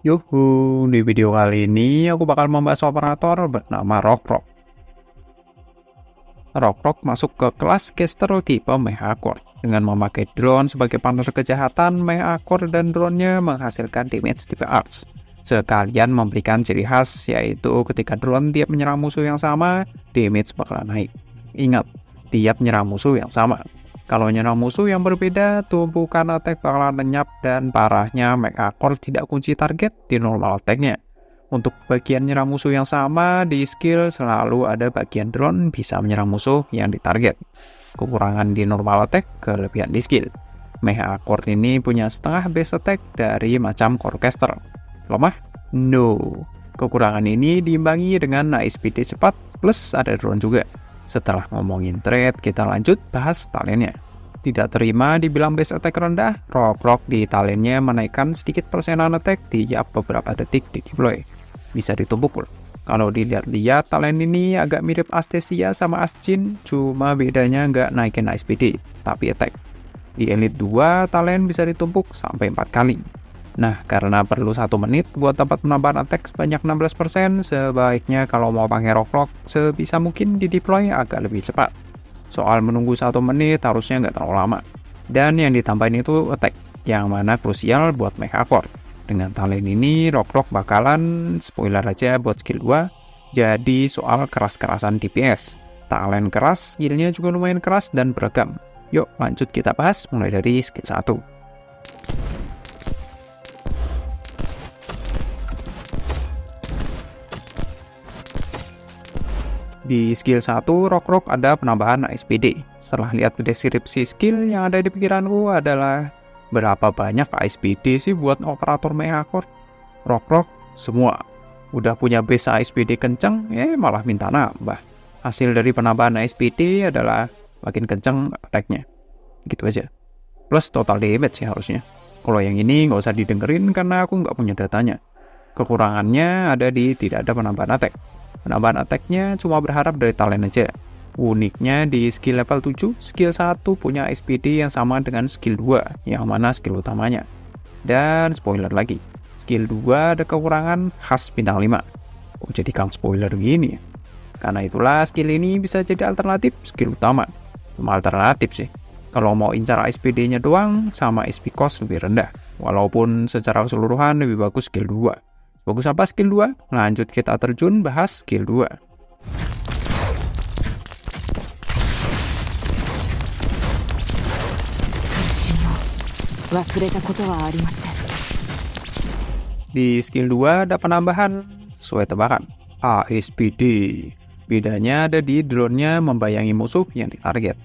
Yuhu, di video kali ini aku bakal membahas operator bernama Rockrock. Rockrock masuk ke kelas caster tipe Mecha Core. Dengan memakai drone sebagai partner kejahatan, Mecha Core dan drone-nya menghasilkan damage tipe Arts. Sekalian memberikan ciri khas, yaitu ketika drone tiap menyerang musuh yang sama, damage bakalan naik. Ingat, tiap menyerang musuh yang sama. Kalau nyerang musuh yang berbeda, tumpukan attack bakalan lenyap dan parahnya Mecha Core tidak kunci target di normal attack-nya. Untuk bagian nyerang musuh yang sama, di skill selalu ada bagian drone bisa menyerang musuh yang ditarget. Kekurangan di normal attack, kelebihan di skill. Mecha Core ini punya setengah base attack dari macam Core Caster. Lemah? No. Kekurangan ini diimbangi dengan naik speed cepat plus ada drone juga. Setelah ngomongin trade, kita lanjut bahas talentnya. Tidak terima dibilang base attack rendah, Rockrock di talentnya menaikkan sedikit persenan attack tiap beberapa detik di deploy. Bisa ditumpuk loh. Kalau dilihat-lihat, talent ini agak mirip Astesia sama Asjin, cuma bedanya nggak naikin SPD, tapi attack. Di Elite 2, talent bisa ditumpuk sampai 4 kali. Nah, karena perlu 1 menit buat dapat penambahan attack sebanyak 16%, sebaiknya kalau mau pakai Rockrock, sebisa mungkin di deploy agak lebih cepat. Soal menunggu 1 menit harusnya nggak terlalu lama. Dan yang ditambahin itu attack, yang mana krusial buat Mecha Core. Dengan talent ini, Rockrock bakalan, spoiler aja buat skill 2, jadi soal keras-kerasan DPS. Talent keras, skillnya juga lumayan keras dan beragam. Yuk lanjut kita bahas mulai dari skill 1. Di skill 1, Rockrock ada penambahan SPD. Setelah lihat deskripsi skill, yang ada di pikiranku adalah berapa banyak SPD sih buat operator Mecha Core? Rockrock semua. Udah punya base SPD kenceng, malah minta nambah. Hasil dari penambahan SPD adalah makin kenceng attack-nya. Gitu aja. Plus total damage sih harusnya. Kalau yang ini nggak usah didengerin karena aku nggak punya datanya. Kekurangannya ada di tidak ada penambahan attack. Penambahan attack-nya cuma berharap dari talent aja. Uniknya di skill level 7, skill 1 punya SPD yang sama dengan skill 2, yang mana skill utamanya. Dan spoiler lagi, skill 2 ada kekurangan khas bintang 5. Oh jadi kang spoiler gini ya? Karena itulah skill ini bisa jadi alternatif skill utama. Cuma alternatif sih. Kalau mau incar SPD-nya doang, sama SP cost lebih rendah. Walaupun secara keseluruhan lebih bagus skill 2. Bagus apa skill 2? Lanjut kita terjun bahas skill 2. Di skill 2 ada penambahan sesuai tebakan ASPD. Bedanya ada di drone-nya membayangi musuh yang ditarget.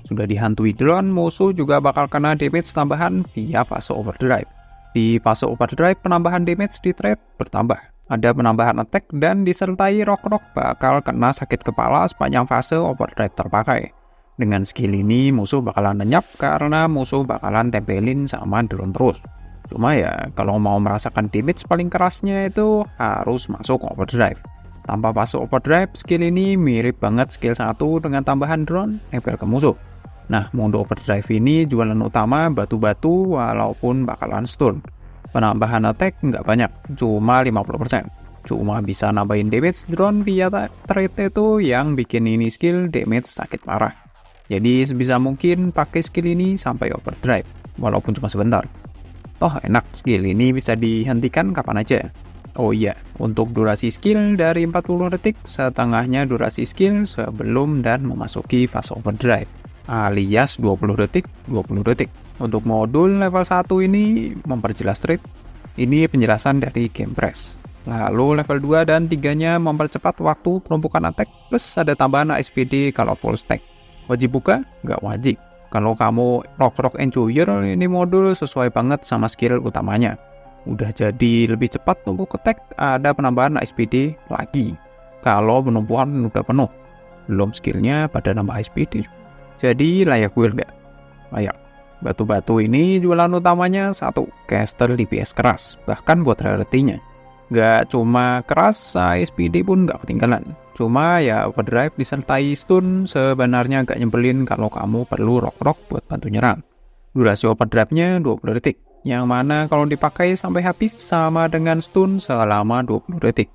Sudah dihantui drone, musuh juga bakal kena damage tambahan via fase overdrive. Di fase overdrive, penambahan damage di trade bertambah. Ada penambahan attack dan disertai Rockrock bakal kena sakit kepala sepanjang fase overdrive terpakai. Dengan skill ini, musuh bakalan lenyap karena musuh bakalan tempelin sama drone terus. Cuma ya, kalau mau merasakan damage paling kerasnya itu harus masuk overdrive. Tanpa fase overdrive, skill ini mirip banget skill 1 dengan tambahan drone nempel ke musuh. Nah, mode overdrive ini jualan utama batu-batu walaupun bakalan stun. Penambahan attack nggak banyak, cuma 50%. Cuma bisa nambahin damage drone via trade itu yang bikin ini skill damage sakit parah. Jadi sebisa mungkin pakai skill ini sampai overdrive, walaupun cuma sebentar. Toh enak, skill ini bisa dihentikan kapan aja. Oh iya, untuk durasi skill dari 40 detik, setengahnya durasi skill sebelum dan memasuki fase overdrive. Alias 20 detik, 20 detik. Untuk modul level 1 ini memperjelas trade. Ini penjelasan dari Gamepress. Lalu level 2 dan 3-nya mempercepat waktu penumpukan attack, plus ada tambahan SPD kalau full stack. Wajib buka? Nggak wajib. Kalau kamu Rockrock Enjoyer, ini modul sesuai banget sama skill utamanya. Udah jadi lebih cepat tumpuk attack, ada penambahan SPD lagi. Kalau penumpukan udah penuh, belum skillnya pada nambah SPD. Jadi layak build nggak? Layak. Batu-batu ini jualan utamanya 1, caster DPS keras, bahkan buat rarity-nya. Nggak cuma keras, SPD pun nggak ketinggalan. Cuma ya overdrive disertai stun sebenarnya agak nyebelin kalau kamu perlu Rockrock buat bantu nyerang. Durasi overdrive-nya 20 detik. yang mana kalau dipakai sampai habis sama dengan stun selama 20 detik.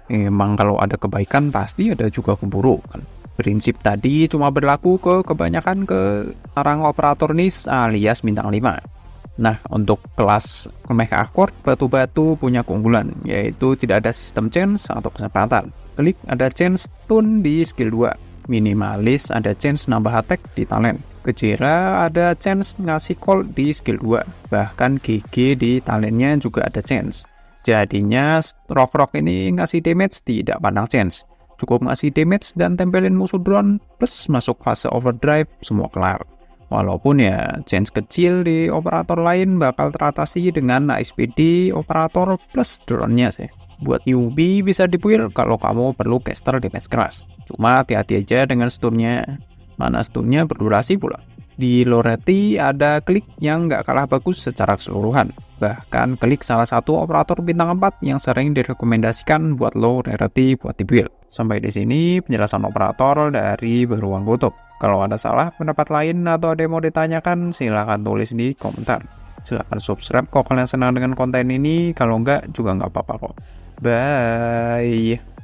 Emang kalau ada kebaikan pasti ada juga keburukan. Prinsip tadi cuma berlaku ke kebanyakan ke orang operator niche alias bintang 5. Nah, untuk kelas Mech Accord, batu-batu punya keunggulan, yaitu tidak ada sistem chance atau kesempatan. Klik ada chance stun di skill 2. Minimalis ada chance nambah attack di talent. Kejira ada chance ngasih call di skill 2. Bahkan GG di talentnya juga ada chance. Jadinya Rock ini ngasih damage tidak pandang chance. Cukup ngasih damage dan tempelin musuh drone plus masuk fase overdrive, semua kelar. Walaupun ya chance kecil di operator lain bakal teratasi dengan SPD operator plus drone-nya sih. Buat newbie bisa dibuild kalau kamu perlu caster damage keras. Cuma hati-hati aja dengan stunnya. Mana stunnya berdurasi pula. Di low rate ada klik yang nggak kalah bagus secara keseluruhan. Bahkan klik salah satu operator bintang 4 yang sering direkomendasikan buat low rate buat dibuild. Sampai di sini penjelasan operator dari Beruang Kutub. Kalau ada salah pendapat lain atau ada yang mau ditanyakan, silahkan tulis di komentar. Silahkan subscribe kalau kalian senang dengan konten ini. Kalau enggak juga nggak apa-apa kok. Bye.